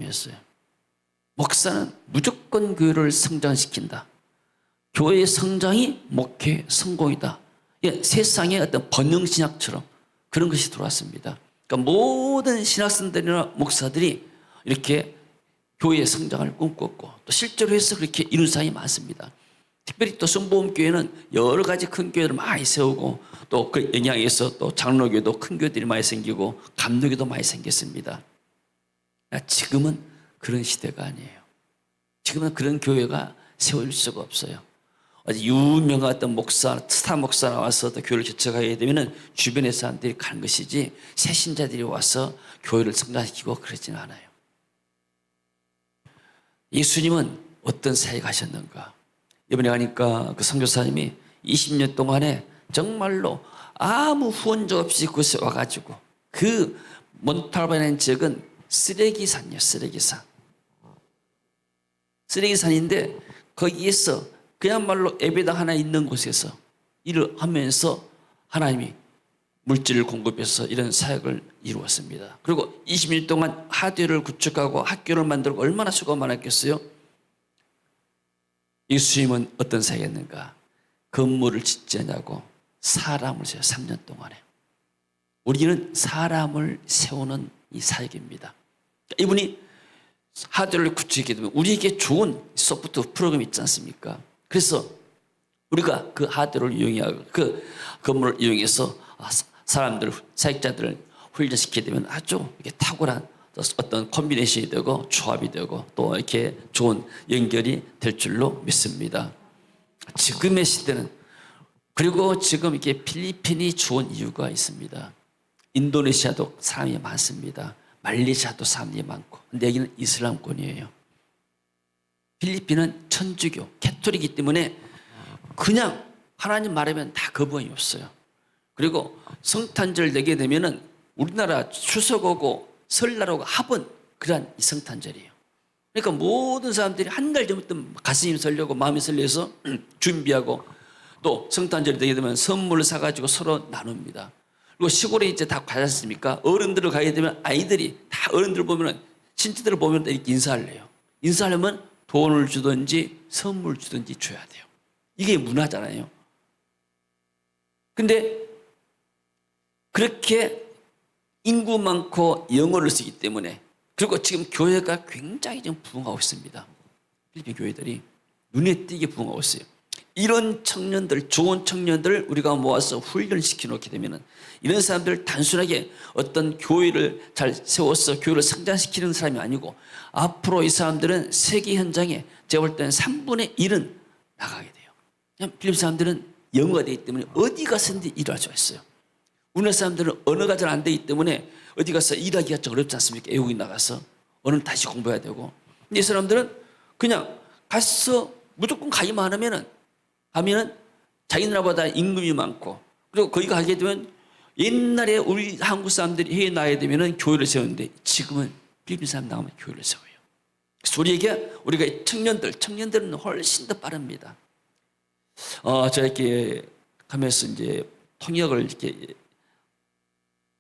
였어요. 목사는 무조건 교회를 성장시킨다. 교회의 성장이 목회 성공이다. 세상의 어떤 번영신학처럼 그런 것이 들어왔습니다. 그러니까 모든 신학생들이나 목사들이 이렇게 교회의 성장을 꿈꿨고 또 실제로 해서 그렇게 이룬 사람이 많습니다. 특별히 또 순복음교회는 여러 가지 큰 교회를 많이 세우고 또 그 영향에서 또 장로교도 큰 교회들이 많이 생기고 감로교도 많이 생겼습니다. 지금은 그런 시대가 아니에요. 지금은 그런 교회가 세울 수가 없어요. 아주 유명한 어떤 목사, 스타 목사 나와서 또 교회를 개척하게 되면 주변의 사람들이 가는 것이지 새 신자들이 와서 교회를 성장시키고 그러지는 않아요. 예수님은 어떤 사역을 하셨는가? 이번에 가니까 그 선교사님이 20년 동안에 정말로 아무 후원자 없이 그곳에 와가지고 그 몬탈바라는 지역은 쓰레기산이에요. 쓰레기산. 쓰레기산인데 거기에서 그야말로 예배당 하나 있는 곳에서 일을 하면서 하나님이 물질을 공급해서 이런 사역을 이루었습니다. 그리고 20년 동안 하드웨어를 구축하고 학교를 만들고 얼마나 수고가 많았겠어요? 예수님은 어떤 사역했는가? 건물을 짓지 않냐고 사람을 세워 3년 동안에. 우리는 사람을 세우는 이 사역입니다. 이분이 하드웨어를 구축하게 되면 우리에게 좋은 소프트 프로그램이 있지 않습니까? 그래서 우리가 그 하드웨어를 이용하고 그 건물을 이용해서 사람들, 사역자들을 훈련시키게 되면 아주 이게 탁월한 어떤 콤비네이션이 되고 조합이 되고 또 이렇게 좋은 연결이 될 줄로 믿습니다. 지금의 시대는 그리고 지금 이렇게 필리핀이 좋은 이유가 있습니다. 인도네시아도 사람이 많습니다. 말레이시아도 사람이 많고 근데 여기는 이슬람권이에요. 필리핀은 천주교, 캐톨릭이기 때문에 그냥 하나님 말하면 다 거부감이 없어요. 그리고 성탄절 내게 되면은 우리나라 추석하고 설날하고 합은 그러한 이 성탄절이에요. 그러니까 모든 사람들이 한 달 전부터 가슴이 설레고 마음이 설레서 준비하고 또 성탄절이 되게 되면 선물을 사가지고 서로 나눕니다. 그리고 시골에 이제 다 가지 않습니까? 어른들을 가게 되면 아이들이 다 어른들 보면은 친지들을 보면 이렇게 인사를 해요. 인사하려면 돈을 주든지 선물 주든지 줘야 돼요. 이게 문화잖아요. 근데 그렇게 인구 많고 영어를 쓰기 때문에 그리고 지금 교회가 굉장히 좀 부흥하고 있습니다. 필리핀 교회들이 눈에 띄게 부흥하고 있어요. 이런 청년들, 좋은 청년들을 우리가 모아서 훈련시켜 놓게 되면 이런 사람들을 단순하게 어떤 교회를 잘 세워서 교회를 성장시키는 사람이 아니고 앞으로 이 사람들은 세계 현장에 제가 볼 때는 3분의 1은 나가게 돼요. 그냥 필리핀 사람들은 영어가 되기 때문에 어디 가서든지 일할 수가 있어요. 우리나라 사람들은 언어가 잘 안 되기 때문에 어디 가서 일하기가 좀 어렵지 않습니까? 외국인 나가서 언어는 다시 공부해야 되고. 근데 이 사람들은 그냥 가서 무조건 가기만 하면은 자기 나라보다 임금이 많고 그리고 거기 가게 되면 옛날에 우리 한국 사람들이 해외 나가게 되면은 교회를 세우는데 지금은 필리핀 사람 나가면 교회를 세워요. 그래서 우리가 청년들은 훨씬 더 빠릅니다. 제가 이렇게 하면서 이제 통역을 이렇게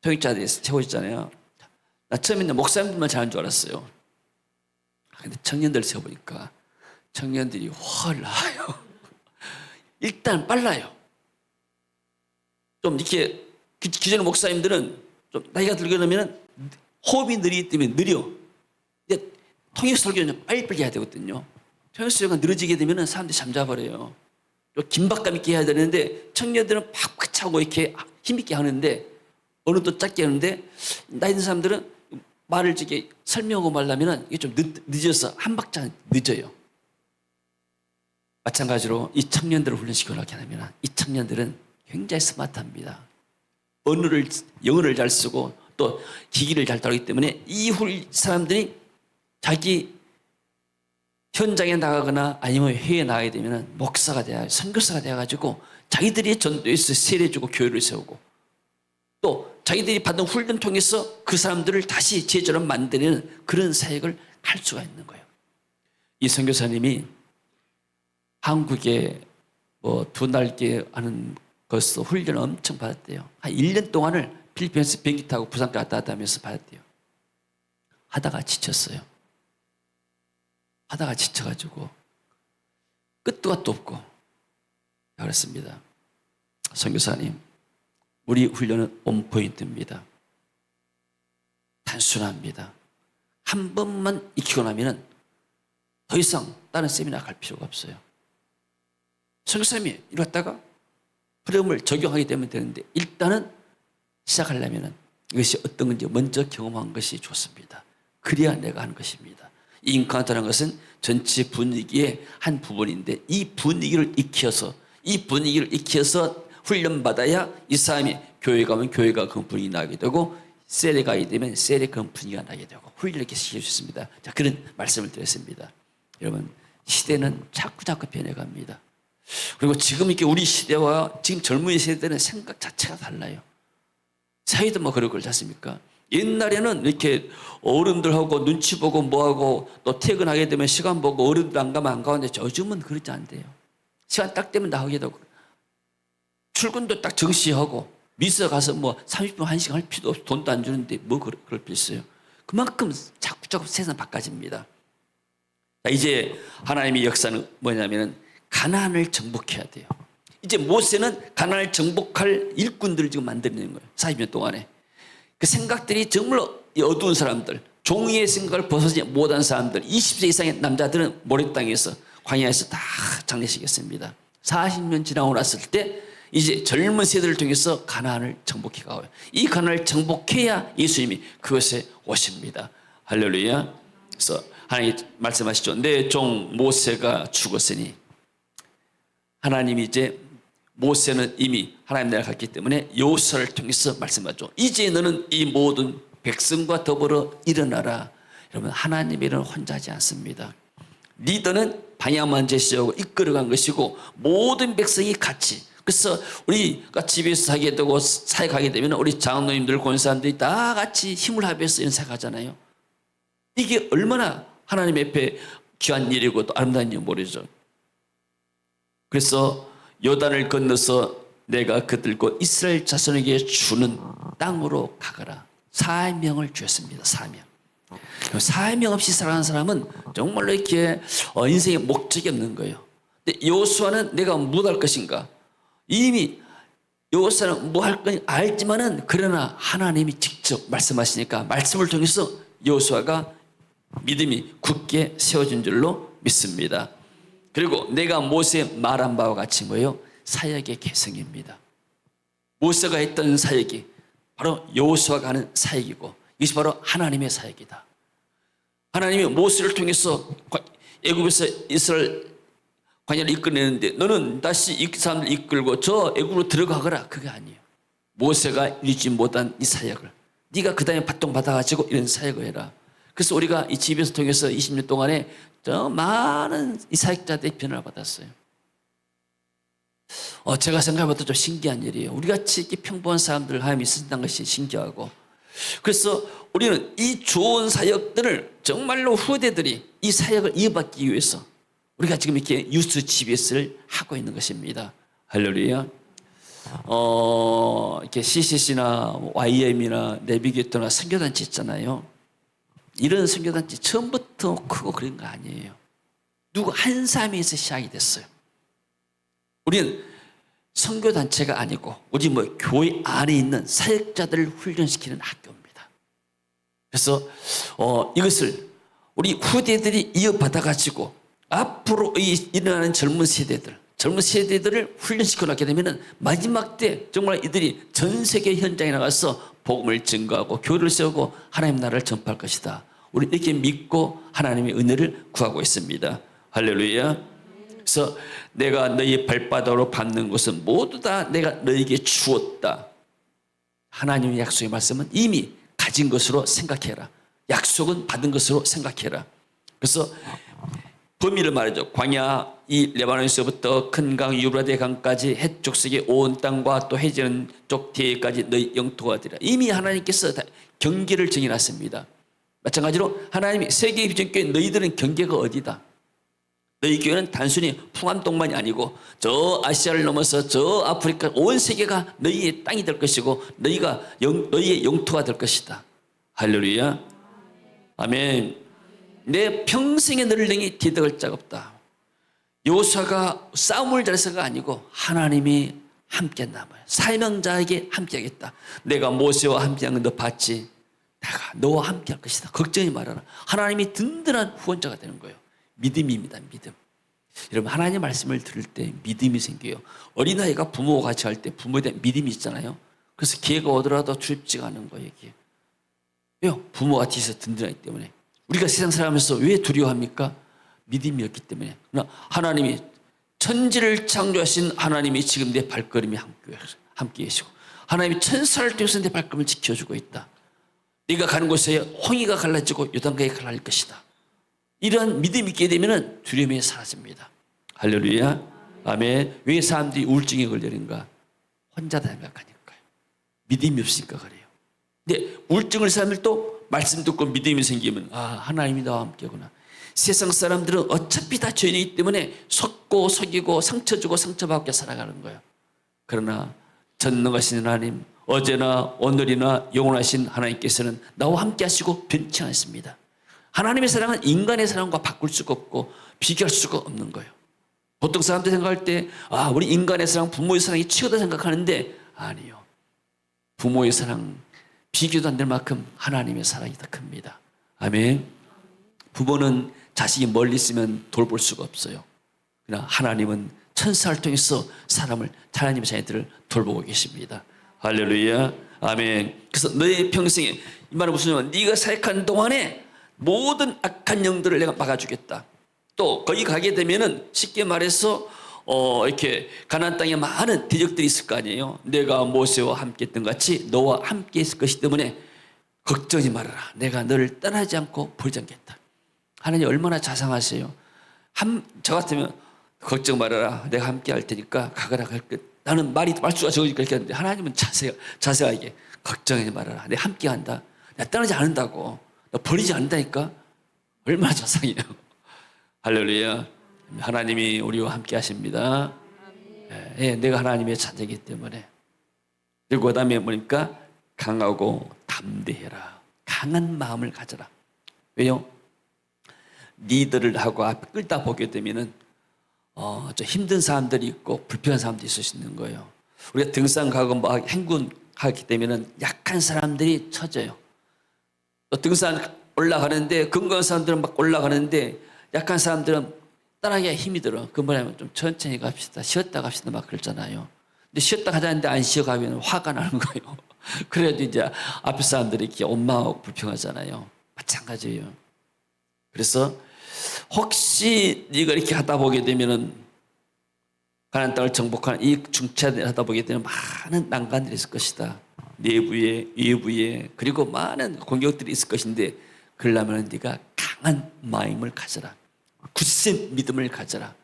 통역자들이 세워졌잖아요. 나 처음에는 목사님들만 잘하는 줄 알았어요. 근데 청년들 세워보니까 청년들이 훨 나아요. 일단 빨라요. 좀 이렇게 기존의 목사님들은 좀 나이가 들게 되면 호흡이 느리기 때문에 느려. 근데 통역 설교는 빨리빨리 해야 되거든요. 통역 설교가 늘어지게 되면 사람들이 잠자버려요. 긴박감 있게 해야 되는데 청년들은 팍팍 차고 이렇게 힘있게 하는데 어느 또 짧게 하는데 나이 든 사람들은 말을 이렇게 설명하고 말하면 이게 좀 늦어서 한 박자 늦어요. 마찬가지로 이 청년들을 훈련시켜 놓게 하면 이 청년들은 굉장히 스마트합니다. 영어를 잘 쓰고 또 기기를 잘 다루기 때문에 이 사람들이 자기 현장에 나가거나 아니면 해외에 나가게 되면 목사가 돼야 선교사가 돼가지고 자기들이 전도해서 세례주고 교회를 세우고 또 자기들이 받은 훈련 통해서 그 사람들을 다시 제자로 만드는 그런 사역을 할 수가 있는 거예요. 이 선교사님이 한국에 두 날개 하는 것으로 훈련을 엄청 받았대요. 한 1년 동안을 필리핀에서 비행기 타고 부산까지 왔다 갔다 하면서 받았대요. 하다가 지쳤어요. 하다가 지쳐가지고 끝도 gat도 없고 그랬습니다. 선교사님, 우리 훈련은 온포인트입니다. 단순합니다. 한 번만 익히고 나면은 더 이상 다른 세미나 갈 필요가 없어요. 선교사님이 이랬다가 프로그램을 적용하게 되면 되는데 일단은 시작하려면은 이것이 어떤 건지 먼저 경험한 것이 좋습니다. 그래야 내가 하는 것입니다. 이 인카운터라는 것은 전체 분위기의 한 부분인데 이 분위기를 익혀서 훈련받아야 이 사람이 교회 가면 교회가 그런 분위기 나게 되고 셀에 가게 되면 셀에 그런 분위기가 나게 되고 훈련을 이렇게 시킬 수 있습니다. 자, 그런 말씀을 드렸습니다. 여러분, 시대는 자꾸 변해갑니다. 그리고 지금 이렇게 우리 시대와 지금 젊은 세대는 생각 자체가 달라요. 사회도 뭐 그럴 걸 않습니까? 옛날에는 이렇게 어른들하고 눈치 보고 뭐하고 또 퇴근하게 되면 시간 보고 어른들 안 가면 안 가는데 요즘은 그렇지 않대요. 시간 딱 되면 나가게 되고 출근도 딱 정시하고 미서 가서 뭐 30분 1시간 할 필요도 없어. 돈도 안 주는데 뭐 그럴 필요 있어요. 그만큼 자꾸 세상 바꿔집니다. 자, 이제 하나님의 역사는 뭐냐면은 가나안을 정복해야 돼요. 이제 모세는 가나안을 정복할 일꾼들을 지금 만드는 거예요. 40년 동안에. 그 생각들이 정말 어두운 사람들, 종이의 생각을 벗어지지 못한 사람들, 20세 이상의 남자들은 모래땅에서 광야에서 다 장례식했습니다. 40년 지나고 났을 때 이제 젊은 세대를 통해서 가나안을 정복해 가요. 이 가나안을 정복해야 예수님이 그것에 오십니다. 할렐루야. 그래서 하나님 말씀하시죠. 내 종 모세가 죽었으니 하나님이 이제 모세는 이미 하나님 나라에 갔기 때문에 여호수아를 통해서 말씀하죠. 이제 너는 이 모든 백성과 더불어 일어나라. 여러분, 하나님의 일은 혼자 하지 않습니다. 리더는 방향만 제시하고 이끌어간 것이고 모든 백성이 같이. 그래서 우리가 집에서 살게 되고 사역하게 되면 우리 장로님들 권사님들이 다 같이 힘을 합해서 연사하잖아요. 이게 얼마나 하나님 앞에 귀한 일이고 또 아름다운 일인지 모르죠. 그래서 요단을 건너서 내가 그들과 이스라엘 자손에게 주는 땅으로 가거라. 사명을 주었습니다. 사명 없이 살아가는 사람은 정말로 이렇게 인생에 목적이 없는 거예요. 근데 여호수아는 내가 뭐 할 것인가? 이미 여호수아는 뭐 할 건지 알지만은 그러나 하나님이 직접 말씀하시니까 말씀을 통해서 여호수아가 믿음이 굳게 세워진 줄로 믿습니다. 그리고 내가 모세에 말한 바와 같이 뭐예요? 사역의 개성입니다. 모세가 했던 사역이 바로 여호수아가 하는 사역이고 이것이 바로 하나님의 사역이다. 하나님이 모세를 통해서 애굽에서 이스라엘 광야를 이끌내는데 너는 다시 이 사람들 이끌고 저 애굽으로 들어가거라. 그게 아니에요. 모세가 이루지 못한 이 사역을 네가 그 다음에 바통 받아가지고 이런 사역을 해라. 그래서 우리가 이 집에서 통해서 20년 동안에 저 많은 이 사역자들의 변화를 받았어요. 제가 생각해봐도 좀 신기한 일이에요. 우리같이 이렇게 평범한 사람들을 하나님이 쓰신다는 것이 신기하고 그래서 우리는 이 좋은 사역들을 정말로 후대들이 이 사역을 이어받기 위해서 우리가 지금 이렇게 유스 GBS를 하고 있는 것입니다. 할렐루야. 이렇게 CCC나 YM이나 내비게이터나 선교단체 있잖아요. 이런 선교단체 처음부터 크고 그런 거 아니에요. 누구 한 사람에서 시작이 됐어요. 우리는 선교단체가 아니고 우리 교회 안에 있는 사역자들을 훈련시키는 학교입니다. 그래서 이것을 우리 후대들이 이어받아가지고 앞으로 일어나는 젊은 세대들을 훈련시켜 놨게 되면 마지막 때 정말 이들이 전 세계 현장에 나가서 복음을 증거하고 교회를 세우고 하나님 나라를 전파할 것이다. 우리 이렇게 믿고 하나님의 은혜를 구하고 있습니다. 할렐루야. 그래서 내가 너희 발바닥으로 밟는 것은 모두 다 내가 너희에게 주었다. 하나님의 약속의 말씀은 이미 가진 것으로 생각해라. 약속은 받은 것으로 생각해라. 그래서 범위를 말하죠. 광야 이 레바논에서부터 큰 강 유브라데 강까지 해쪽석의 온 땅과 또 해지는 쪽 뒤에까지 너희 영토가 되리라. 이미 하나님께서 경계를 정해놨습니다. 마찬가지로 하나님이 세계의 비전교회 너희들은 경계가 어디다? 너희 교회는 단순히 풍암동만이 아니고 저 아시아를 넘어서 저 아프리카 온 세계가 너희의 땅이 될 것이고 너희의 영토가 될 것이다. 할렐루야. 아멘. 내 평생의 너를 능히 뒤덕을 자 없다. 여호수아가 싸움을 잘해서가 아니고 하나님이 함께 남아요. 사명자에게 함께하겠다. 내가 모세와 함께한 건 너 봤지? 내가 너와 함께할 것이다. 걱정이 말아라. 하나님이 든든한 후원자가 되는 거예요. 믿음입니다. 믿음. 여러분, 하나님의 말씀을 들을 때 믿음이 생겨요. 어린아이가 부모와 같이 할 때 부모에 대한 믿음이 있잖아요. 그래서 기회가 오더라도 두렵지가 않은 거예요. 이게. 왜요? 부모가 뒤에서 든든하기 때문에. 우리가 세상 살아가면서 왜 두려워합니까? 믿음이었기 때문에. 그러나 하나님이 천지를 창조하신 하나님이 지금 내 발걸음이 함께 계시고, 하나님이 천사를 통해서 내 발걸음을 지켜주고 있다. 네가 가는 곳에 홍해가 갈라지고 요단강이 갈라질 것이다. 이러한 믿음이 있게 되면 두려움이 사라집니다. 할렐루야. 아멘. 왜 사람들이 우울증에 걸리는가? 혼자다 생각하니까요. 믿음이 없으니까 그래요. 근데 우울증을 사람들도 말씀 듣고 믿음이 생기면 하나님이 나와 함께구나. 세상 사람들은 어차피 다 죄인이기 때문에 속고 속이고 상처 주고 상처받게 살아가는 거예요. 그러나 전능하신 하나님, 어제나 오늘이나 영원하신 하나님께서는 나와 함께 하시고 변치 않습니다. 하나님의 사랑은 인간의 사랑과 바꿀 수가 없고 비교할 수가 없는 거예요. 보통 사람들이 생각할 때 우리 인간의 사랑, 부모의 사랑이 최고다 생각하는데 아니요. 부모의 사랑 비교도 안 될 만큼 하나님의 사랑이 더 큽니다. 아멘. 부모는 자식이 멀리 있으면 돌볼 수가 없어요. 그러나 하나님은 천사를 통해서 하나님의 자녀들을 돌보고 계십니다. 할렐루야. 아멘. 그래서 너의 평생에, 이 말은 무슨 말이냐, 네가 사역하는 동안에 모든 악한 영들을 내가 막아주겠다. 또 거기 가게 되면은 쉽게 말해서 이렇게 가나안 땅에 많은 대적들이 있을 거 아니에요. 내가 모세와 함께 했던 같이 너와 함께 있을 것이기 때문에 걱정하지 말아라. 내가 너를 떠나지 않고 버리지 않겠다. 하나님 얼마나 자상하세요. 저 같으면 걱정 말아라. 내가 함께 할 테니까 가거라 갈 것. 나는 말수가 적으니까 그렇게 하는데 하나님은 자세하게 걱정하지 말아라. 내가 함께 한다. 내가 떠나지 않는다고. 너 버리지 않는다니까. 얼마나 자상해요. 할렐루야. 하나님이 우리와 함께 하십니다. 내가 하나님의 자녀이기 때문에. 그리고 그 다음에 뭐니까 강하고 담대해라. 강한 마음을 가져라. 왜요? 리더를 하고 앞에 끌다 보게 되면은 좀 힘든 사람들이 있고 불편한 사람들이 있을 수 있는 거예요. 우리가 등산 가고 행군하기 때문에 약한 사람들이 처져요. 또 등산 올라가는데 건강한 사람들은 막 올라가는데 약한 사람들은 따라가기가 힘이 들어. 그 뭐냐면 좀 천천히 갑시다. 쉬었다 갑시다. 막 그랬잖아요. 근데 쉬었다 가자는데 안 쉬어가면 화가 나는 거예요. 그래가지고 이제 앞에 사람들이 이렇게 원망하고 불평하잖아요. 마찬가지예요. 그래서 혹시 네가 이렇게 하다 보게 되면은 가나안 땅을 정복하는 이 중차를 하다 보게 되면 많은 난관들이 있을 것이다. 내부에 외부에 그리고 많은 공격들이 있을 것인데 그러려면 네가 강한 마음을 가져라. 굳센 믿음을 가져라.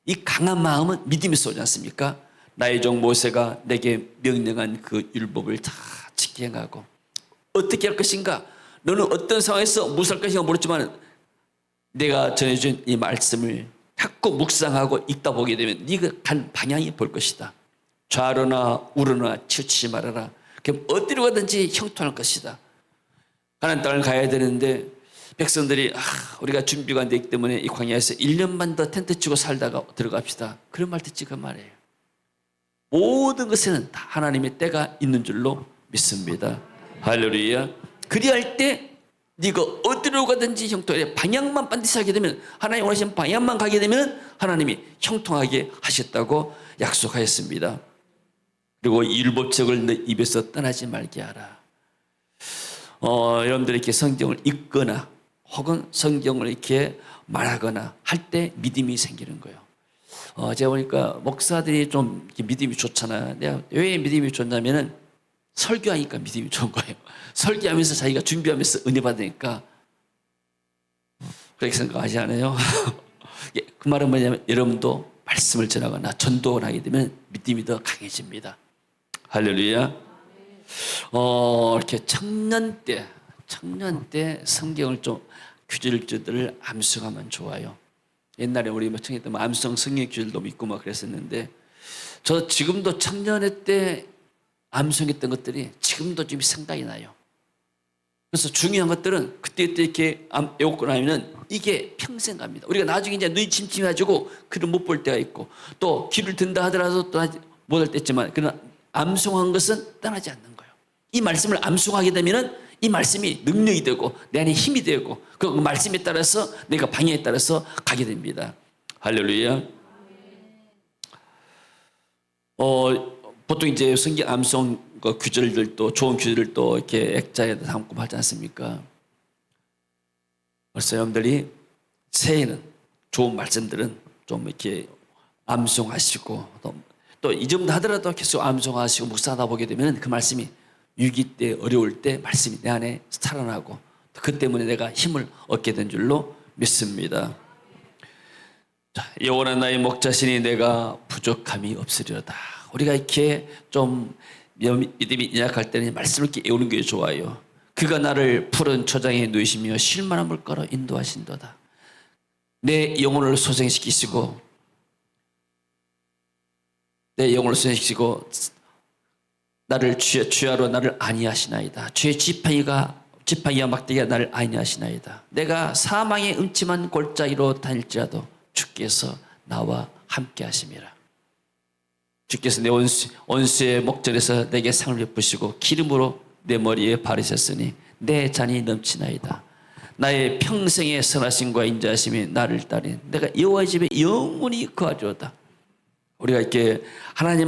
이 강한 마음은 믿음에서 오지 않습니까? 나의 종 모세가 내게 명령한 그 율법을 다 지켜 행하고 어떻게 할 것인가? 너는 어떤 상황에서 무엇할 것인가 모르지만 내가 전해준 이 말씀을 자꾸 묵상하고 읽다 보게 되면 네가 간 방향이 볼 것이다. 좌로나 우로나 치우치지 말아라. 그럼 어디로 가든지 형통할 것이다. 가나안 땅을 가야 되는데 백성들이 우리가 준비가 안 되기 때문에 이 광야에서 1년만 더 텐트 치고 살다가 들어갑시다. 그런 말 듣지 그 말이에요. 모든 것에는 다 하나님의 때가 있는 줄로 믿습니다. 할렐루야. 그리할 때 네가 어디로 가든지 형통하게 방향만 반드시 하게 되면 하나님 원하시는 방향만 가게 되면 하나님이 형통하게 하셨다고 약속하였습니다. 그리고 이 율법책을 내 입에서 떠나지 말게 하라. 여러분들이 이렇게 성경을 읽거나 혹은 성경을 이렇게 말하거나 할 때 믿음이 생기는 거예요. 제가 보니까 목사들이 좀 믿음이 좋잖아요. 내가 왜 믿음이 좋냐면은 설교하니까 믿음이 좋은 거예요. 설교하면서 자기가 준비하면서 은혜 받으니까 그렇게 생각하지 않아요? 그 말은 뭐냐면 여러분도 말씀을 전하거나 전도를 하게 되면 믿음이 더 강해집니다. 할렐루야. 이렇게 청년 때 성경을 좀 규절들을 암송하면 좋아요. 옛날에 우리 청년 때 암송 성경 규절도 믿고 막 그랬었는데 저 지금도 청년회 때 암송했던 것들이 지금도 좀 생각이 나요. 그래서 중요한 것들은 그때그때 이렇게 외우고 나면 이게 평생 갑니다. 우리가 나중에 이제 눈이 침침해가지고 글을 못 볼 때가 있고 또 귀를 든다 하더라도 또 못 할 때 있지만 그러나 암송한 것은 떠나지 않는 거예요. 이 말씀을 암송하게 되면은 이 말씀이 능력이 되고 내 안에 힘이 되고 그 말씀에 따라서 내가 방향에 따라서 가게 됩니다. 할렐루야. 보통 이제 성경 암송 그 구절들도 좋은 구절들도 이렇게 액자에 담고 하지 않습니까? 그래서 여러분들이 새해에는 좋은 말씀들은 좀 이렇게 암송하시고 또 이 정도 하더라도 계속 암송하시고 묵상하다 보게 되면 그 말씀이 위기 때 어려울 때 말씀이 내 안에 살아나고 그 때문에 내가 힘을 얻게 된 줄로 믿습니다. 자, 영원한 나의 목자시니 내가 부족함이 없으리로다. 우리가 이렇게 좀 믿음이 약할 때는 말씀을 이렇게 외우는 게 좋아요. 그가 나를 푸른 초장에 누이시며 쉴만한 물가로 인도하신도다. 내 영혼을 소생시키시고 나를 주야로 나를 안위하시나이다. 주의 지팡이와 막대기가 나를 안위하시나이다. 내가 사망의 음침한 골짜기로 다닐지라도 주께서 나와 함께 하심이라. 주께서 내 원수의 목전에서 내게 상을 베푸시고 기름으로 내 머리에 바르셨으니 내 잔이 넘치나이다. 나의 평생의 선하심과 인자하심이 나를 따르니 내가 여호와의 집에 영원히 거하리로다. 우리가 이렇게 하나님의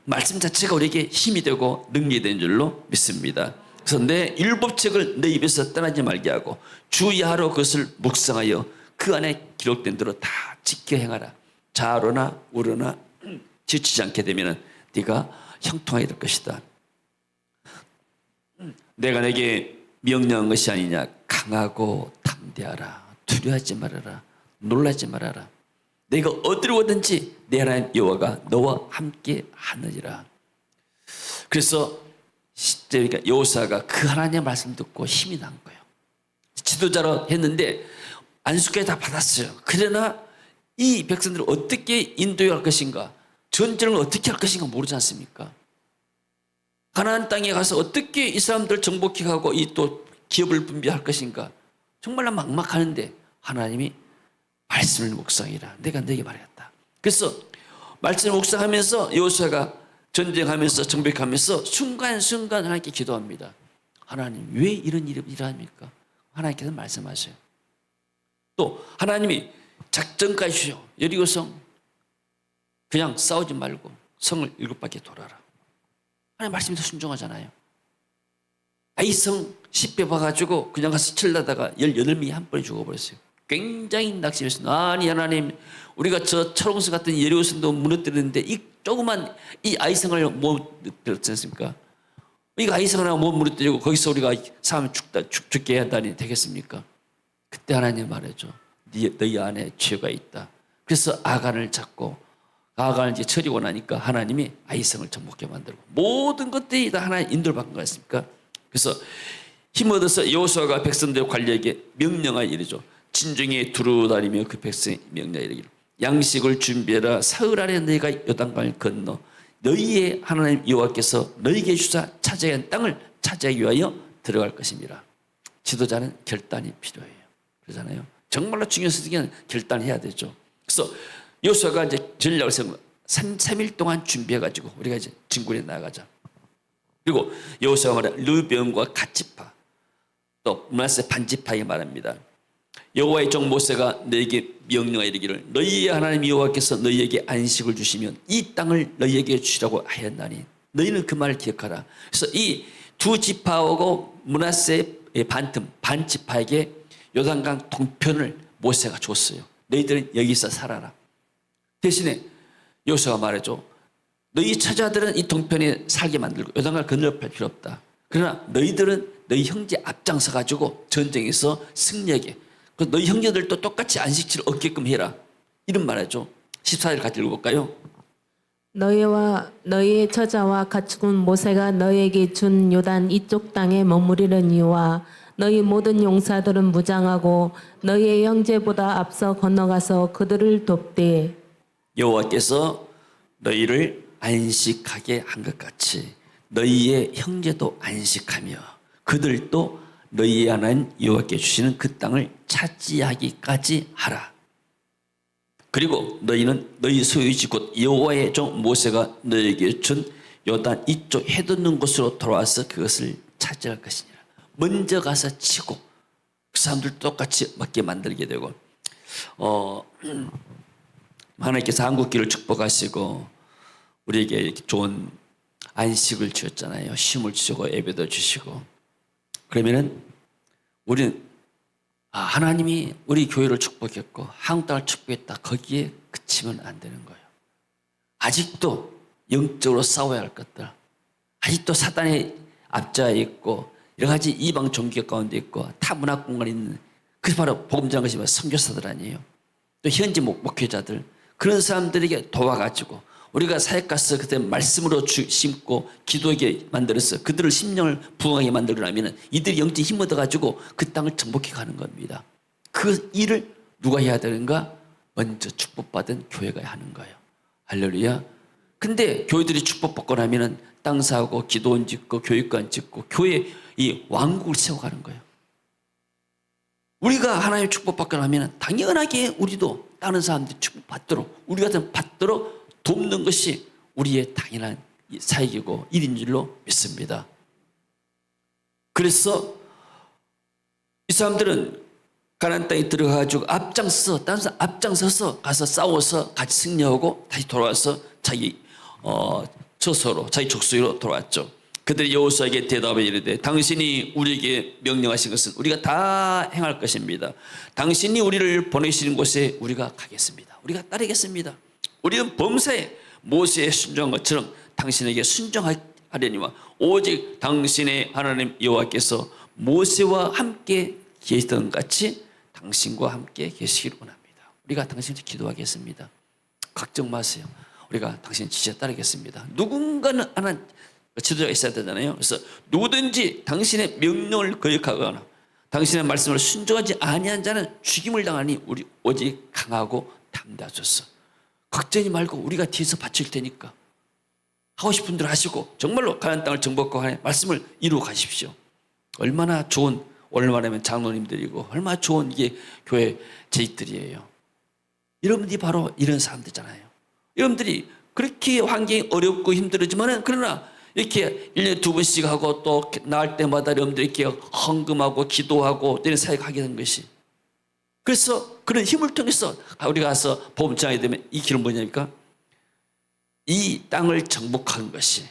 말씀 자체가 우리에게 힘이 되고 능력이 되는 줄로 믿습니다. 그래서 내 율법책을 내 입에서 떠나지 말게 하고 주야로 그것을 묵상하여 그 안에 기록된 대로 다 지켜 행하라. 좌로나 우로나 지치지 않게 되면 네가 형통하게 될 것이다. 내가 내게 명령한 것이 아니냐. 강하고 담대하라. 두려워하지 말아라. 놀라지 말아라. 내가 어디로 가든지 내 하나님 여호와가 너와 함께 하느니라. 그래서 여호사가 그 하나님의 말씀 듣고 힘이 난 거예요. 지도자로 했는데 안수까지 다 받았어요. 그러나 이 백성들을 어떻게 인도해야 할 것인가, 전쟁을 어떻게 할 것인가 모르지 않습니까? 가나안 땅에 가서 어떻게 이 사람들을 정복해가고 이 또 기업을 분배할 것인가 정말로 막막하는데 하나님이 말씀을 묵상해라. 내가 너에게 말했다. 그래서 말씀을 묵상하면서 여호수아가 전쟁하면서 정복하면서 순간순간 하나님께 기도합니다. 하나님 왜 이런 일이 일어납니까? 하나님께서 말씀하세요. 또 하나님이 작전까지 주셔. 여리고성 그냥 싸우지 말고 성을 7바퀴 돌아라. 하나님 말씀이 더 순종하잖아요. 아이성 10배 봐가지고 그냥 가서 칠라다가 18명이 한 번에 죽어버렸어요. 굉장히 낙심했어요. 아니 하나님 우리가 저 철옹성 같은 여리고성도 무너뜨리는데 이 조그만 이 아이성을 못 무너뜨렸지 않습니까? 이거 아이성을 하나 못 무너뜨리고 거기서 우리가 사람 죽게 한다니 되겠습니까? 그때 하나님 말해줘. 너희 안에 죄가 있다. 그래서 아간을 잡고 아간을 이제 처리고 나니까 하나님이 아이성을 정복해 만들고 모든 것들이 다 하나님 인도를 받은 거 아닙니까? 그래서 힘 얻어서 여호수아가 백성들 관리에게 명령하여 이르죠. 진중에 두루 다니며 그 백성의 명령하여 이르기를 양식을 준비해라. 사흘 안에 너희가 요단강을 건너 너희의 하나님 여호와께서 너희에게 주사 차지하게 한 땅을 차지하기 위하여 들어갈 것입니다. 지도자는 결단이 필요해요. 그러잖아요. 정말로 중요한事情은 결단해야 되죠. 그래서 여호수아가 이제 전략을 세운 3일 동안 준비해가지고 우리가 이제 진군에 나가자. 그리고 여호수아가 말해 르베온과 갓지파 또 므낫세 반지파에 말합니다. 여호와의 종 모세가 너에게 명령하여 이르기를 너희의 하나님 여호와께서 너희에게 안식을 주시면 이 땅을 너희에게 주시라고 하였나니 너희는 그 말을 기억하라. 그래서 이 두 지파하고 므낫세의 반지파에게 요단강 동편을 모세가 줬어요. 너희들은 여기서 살아라. 대신에 여호수아가 말해줘. 너희 처자들은 이 동편에 살게 만들고 요단강을 건널 필요 없다. 그러나 너희들은 너희 형제 앞장서 가지고 전쟁에서 승리하게 너희 형제들도 똑같이 안식지를 얻게끔 해라. 이런 말이죠. 14절 같이 읽어볼까요? 너희와 너희의 처자와 가축은 모세가 너희에게 준 요단 이쪽 땅에 머무르는 이유와 너희 모든 용사들은 무장하고 너희의 형제보다 앞서 건너가서 그들을 돕되 여호와께서 너희를 안식하게 한 것 같이 너희의 형제도 안식하며 그들도 너희의 하나님 여호와께 주시는 그 땅을 차지하기까지 하라. 그리고 너희는 너희 소유지 곧 여호와의 종 모세가 너희에게 준 요단 이쪽 해돋는 곳으로 돌아와서 그것을 차지할 것이니라. 먼저 가서 치고 그 사람들 똑같이 먹게 만들게 되고 하나님께서 한국길을 축복하시고 우리에게 이렇게 좋은 안식을 주셨잖아요. 쉼을 주시고 예배도 주시고. 그러면은 우리는 하나님이 우리 교회를 축복했고 한국 땅을 축복했다. 거기에 그치면 안 되는 거예요. 아직도 영적으로 싸워야 할 것들, 아직도 사단의 압자에 있고 여러 가지 이방 종교 가운데 있고 타문화 공간에 있는 그게 바로 복음 전하는 것이 선교사들 아니에요. 또 현지 목회자들 그런 사람들에게 도와가지고 우리가 사역 가서 그때 말씀으로 심고 기도하게 만들어서 그들을 심령을 부흥하게 만들려면 이들이 영적 힘 얻어가지고 그 땅을 정복해 가는 겁니다. 그 일을 누가 해야 되는가? 먼저 축복받은 교회가 하는 거예요. 할렐루야. 근데 교회들이 축복받고 나면은 땅 사고 기도원 짓고 교육관 짓고 교회 이 왕국을 세워가는 거예요. 우리가 하나님의 축복받고 나면 당연하게 우리도 다른 사람들이 축복받도록 우리 같은 받도록 돕는 것이 우리의 당연한 사역이고 일인 줄로 믿습니다. 그래서 이 사람들은 가나안 땅에 들어가가지고 앞장서서 가서 싸워서 같이 승리하고 다시 돌아와서 자기 처소로 자기 족속으로 돌아왔죠. 그들이 여호수아에게 대답해 이르되 당신이 우리에게 명령하신 것은 우리가 다 행할 것입니다. 당신이 우리를 보내시는 곳에 우리가 가겠습니다. 우리가 따르겠습니다. 우리는 범사에 모세에 순종한 것처럼 당신에게 순종하려니와 오직 당신의 하나님 여호와께서 모세와 함께 계시던 같이 당신과 함께 계시기를 원합니다. 우리가 당신께 기도하겠습니다. 걱정 마세요. 우리가 당신 지시에 따르겠습니다. 누군가는 하나 지도자가 있어야 되잖아요. 그래서 누구든지 당신의 명령을 거역하거나 당신의 말씀을 순종하지 아니한 자는 죽임을 당하니 우리 오직 강하고 담대하소서. 걱정이 말고 우리가 뒤에서 바칠 테니까 하고 싶은 대로 하시고 정말로 가나안 땅을 정복하고 하나님의 말씀을 이루어 가십시오. 얼마나 좋은 오늘말하면 장로님들이고 얼마나 좋은 이게 교회 제익들이에요. 여러분들이 바로 이런 사람들이잖아요. 여러분들이 그렇게 환경이 어렵고 힘들지만은 그러나 이렇게 1년에 2번씩 하고 또 나을 때마다 여러분들이 이렇게 헌금하고 기도하고 이런 사역하게 된 것이 그래서 그런 힘을 통해서 우리가 가서 복음 전하게 되면 이 길은 뭐냐니까 이 땅을 정복하는 것이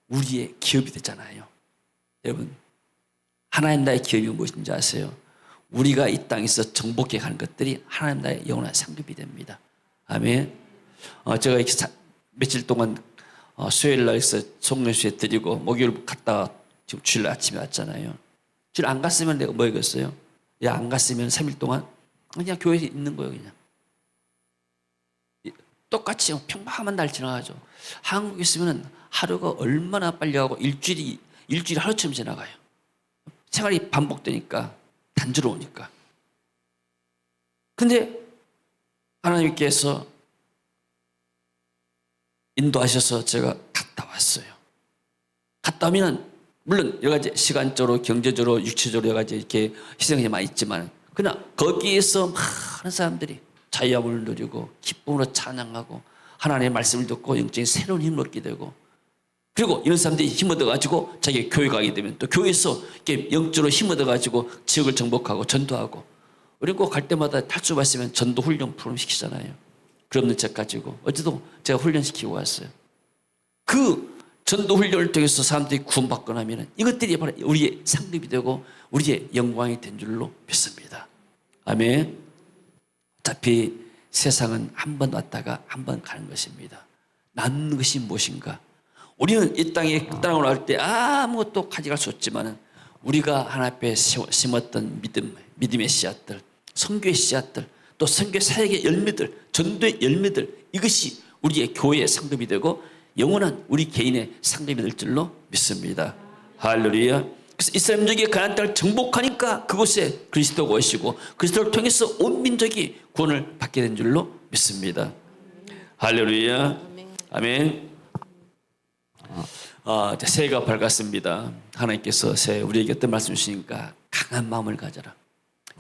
우리의 기업이 되잖아요. 여러분 하나님 나라의 기업이 무엇인지 아세요? 우리가 이 땅에서 정복해 가는 것들이 하나님 나라의 영원한 상급이 됩니다. 아멘. 제가 이렇게 며칠 동안 수요일 날에서 송년수에 드리고 목요일 갔다가 지금 주일 아침에 왔잖아요. 주일 안 갔으면 내가 뭐 했겠어요? 안 갔으면 3일 동안 그냥 교회에 있는 거예요. 그냥 똑같이 평범한 날 지나가죠. 한국에 있으면 하루가 얼마나 빨리 가고 일주일이 하루처럼 지나가요. 생활이 반복되니까 단조로우니까. 근데 하나님께서 인도하셔서 제가 갔다 왔어요. 갔다 오면 물론 여러 가지 시간적으로 경제적으로 육체적으로 여러 가지 이렇게 희생이 많이 있지만 그러나 거기에서 많은 사람들이 자유함을 누리고 기쁨으로 찬양하고 하나님의 말씀을 듣고 영적인 새로운 힘을 얻게 되고 그리고 이런 사람들이 힘 얻어가지고 자기 교회 가게 되면 또 교회에서 이렇게 영적으로 힘 얻어가지고 지역을 정복하고 전도하고 그리고 갈 때마다 탈주 받으면 전도 훈련 프로그램 시키잖아요. 그런 책 가지고 어제도 제가 훈련시키고 왔어요. 그 전도 훈련을 통해서 사람들이 구원받고 나면 이것들이 바로 우리의 상급이 되고 우리의 영광이 된 줄로 믿습니다. 아멘. 어차피 세상은 한 번 왔다가 한 번 가는 것입니다. 남는 것이 무엇인가? 우리는 이 땅에 땅으로 갈 때 아무것도 가져갈 수 없지만 우리가 하나님 앞에 심었던 믿음의 씨앗들, 선교의 씨앗들, 또 선교 사역의 열매들, 전도의 열매들 이것이 우리의 교회의 상급이 되고 영원한 우리 개인의 상급이 될 줄로 믿습니다. 할렐루야. 그래서 이스라엘 민족이 가나안 땅을 정복하니까 그곳에 그리스도가 오시고 그리스도를 통해서 온 민족이 구원을 받게 된 줄로 믿습니다. 할렐루야. 아멘. 새해가 밝았습니다. 하나님께서 우리에게 어떤 말씀 주시니까 강한 마음을 가져라.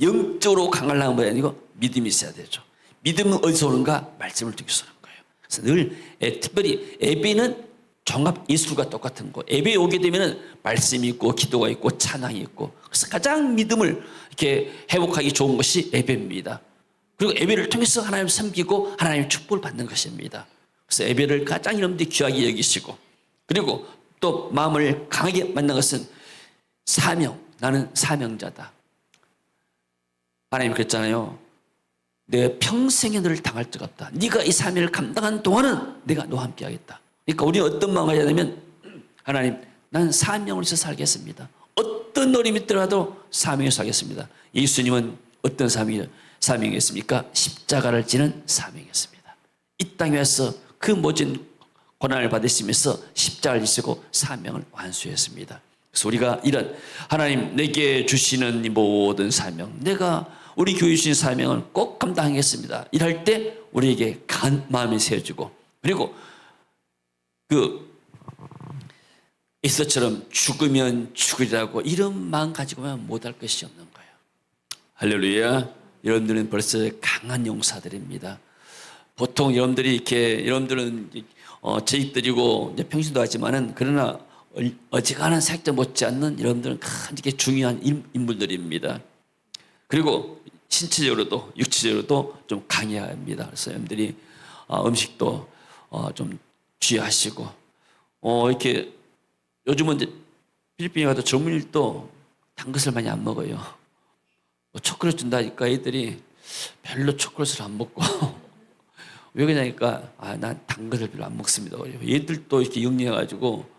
영적으로 강하려는 게 아니고 믿음이 있어야 되죠. 믿음은 어디서 오는가? 말씀을 통해서 오는 거예요. 그래서 늘 특별히 예배는 종합 예술과 똑같은 거. 예배에 오게 되면은 말씀이 있고 기도가 있고 찬양이 있고, 그래서 가장 믿음을 이렇게 회복하기 좋은 것이 예배입니다. 그리고 예배를 통해서 하나님을 섬기고 하나님의 축복을 받는 것입니다. 그래서 예배를 가장 여러분들이 귀하게 여기시고, 그리고 또 마음을 강하게 만든 것은 사명. 나는 사명자다. 하나님 그랬잖아요. 내가 평생에 너를 당할 적 없다. 네가 이 사명을 감당하는 동안은 내가 너와 함께 하겠다. 그러니까 우리는 어떤 마음을 가져야 되냐면, 하나님 나는 사명으로서 살겠습니다. 어떤 어려움이 있더라도 사명에서 살겠습니다. 예수님은 어떤 사명이었습니까? 십자가를 지는 사명이었습니다. 이 땅에 와서 그 모진 고난을 받으시면서 십자가를 지시고 사명을 완수했습니다. 그래서 우리가 이런 하나님 내게 주시는 이 모든 사명, 내가 우리 교회 주신 사명은 꼭 감당하겠습니다. 이럴 때 우리에게 간 마음이 세워지고, 그리고 그 에스더처럼 죽으면 죽으리라고 이런 마음 가지고만 못할 것이 없는 거예요. 할렐루야. 여러분들은 벌써 강한 용사들입니다. 보통 여러분들이 이렇게, 여러분들은 재입들이고 이제 평신도 하지만은, 그러나 어지간한 사역자 못지않는 여러분들은 이렇게 중요한 인물들입니다. 그리고 신체적으로도 육체적으로도 좀 강해야 합니다. 그래서 여러분들이 음식도 좀 주의하시고, 이렇게 요즘은 이제 필리핀에 가도 젊은이들도 단 것을 많이 안 먹어요. 초콜릿 준다니까 애들이 별로 초콜릿을 안 먹고 왜 그러냐니까, 난 단 것을 별로 안 먹습니다. 얘들도 이렇게 영리해가지고,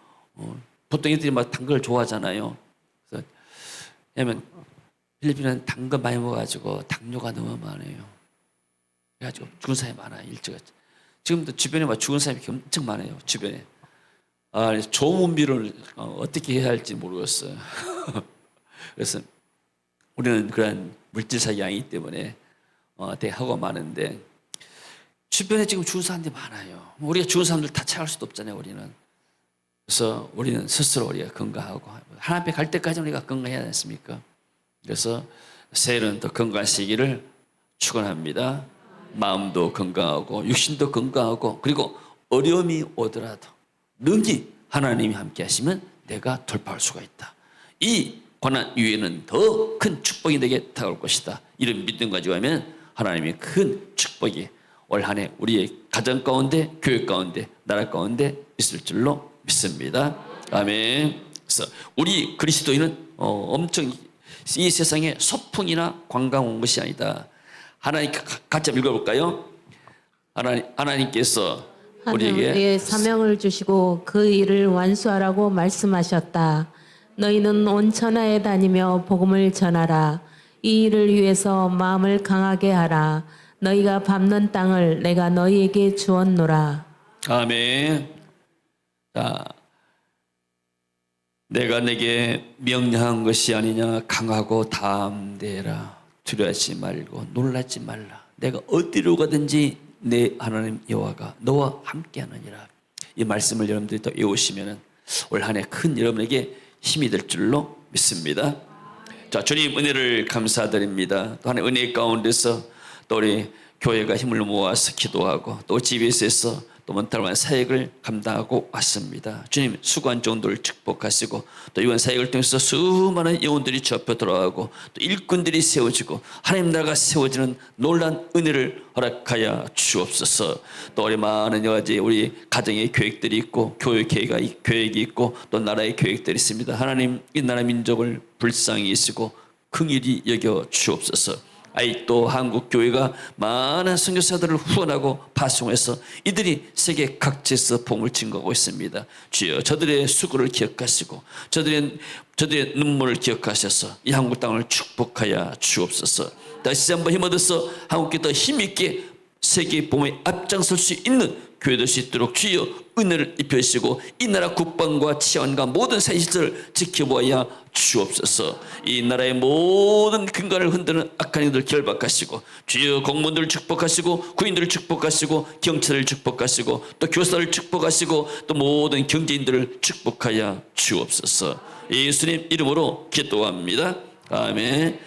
보통 애들이 막 단 걸 좋아하잖아요. 그래서 왜냐면 필리핀은 단 거 많이 먹어가지고 당뇨가 너무 많아요. 그래가지고 죽은 사람이 많아요. 일찍. 지금도 주변에 막 죽은 사람이 엄청 많아요. 주변에. 조문비를 어떻게 해야 할지 모르겠어요. 그래서 우리는 그런 물질사 양이기 때문에 되게 하고 많은데, 주변에 지금 죽은 사람들이 많아요. 우리가 죽은 사람들 다 찾아갈 수도 없잖아요, 우리는. 그래서 우리는 스스로 우리가 건강하고 하나님 앞에 갈 때까지 우리가 건강해야 하지 않습니까? 그래서 새해는 더 건강하시기를 축원합니다. 마음도 건강하고 육신도 건강하고, 그리고 어려움이 오더라도 능히 하나님이 함께 하시면 내가 돌파할 수가 있다. 이 고난 위에는 더 큰 축복이 내게 다가올 것이다. 이런 믿음 가지고 하면 하나님의 큰 축복이 올 한 해 우리의 가정 가운데, 교회 가운데, 나라 가운데 있을 줄로 믿습니다. 아멘. 그래서 우리 그리스도인은 엄청 이 세상에 소풍이나 관광 온 것이 아니다. 하나님 같이 한번 읽어볼까요? 하나님께서 우리에게 사명을 주시고 그 일을 완수하라고 말씀하셨다. 너희는 온 천하에 다니며 복음을 전하라. 이 일을 위해서 마음을 강하게 하라. 너희가 밟는 땅을 내가 너희에게 주었노라. 아멘. 자, 내가 내게 명령한 것이 아니냐. 강하고 담대해라. 두려워하지 말고 놀라지 말라. 내가 어디로 가든지 내 하나님 여호와가 너와 함께하느니라. 이 말씀을 여러분들이 또 외우시면은 올 한 해 큰 여러분에게 힘이 될 줄로 믿습니다. 자, 주님 은혜를 감사드립니다. 또 하나의 은혜 가운데서 또 우리 교회가 힘을 모아서 기도하고 또 집에서 또 montalban 사역을 감당하고 왔습니다. 주님 수고한 종들을 축복하시고 또 이번 사역을 통해서 수많은 영혼들이 주 앞에 돌아가고 또 일꾼들이 세워지고 하나님 나라가 세워지는 놀라운 은혜를 허락하여 주옵소서. 또 우리 많은 여러 가지 우리 가정의 계획들이 있고 교회 계획이 있고 또 나라의 계획들이 있습니다. 하나님 이 나라 민족을 불쌍히 여시고 긍휼히 여겨 주옵소서. 또 한국 교회가 많은 선교사들을 후원하고 파송해서 이들이 세계 각지에서 복음을 증거하고 있습니다. 주여 저들의 수고를 기억하시고 저들의 눈물을 기억하셔서 이 한국 땅을 축복하여 주옵소서. 다시 한번 힘 얻어서 한국에 더 힘있게 세계 복음에 앞장설 수 있는 교회 될 수 있도록 주여 은혜를 입혀주시고 이 나라 국방과 치안과 모든 사실을 지켜보아야 주옵소서. 이 나라의 모든 근간을 흔드는 악한 이들 결박하시고 주여 공무원들을 축복하시고 구인들을 축복하시고 경찰을 축복하시고 또 교사를 축복하시고 또 모든 경제인들을 축복하여 주옵소서. 예수님 이름으로 기도합니다. 다음에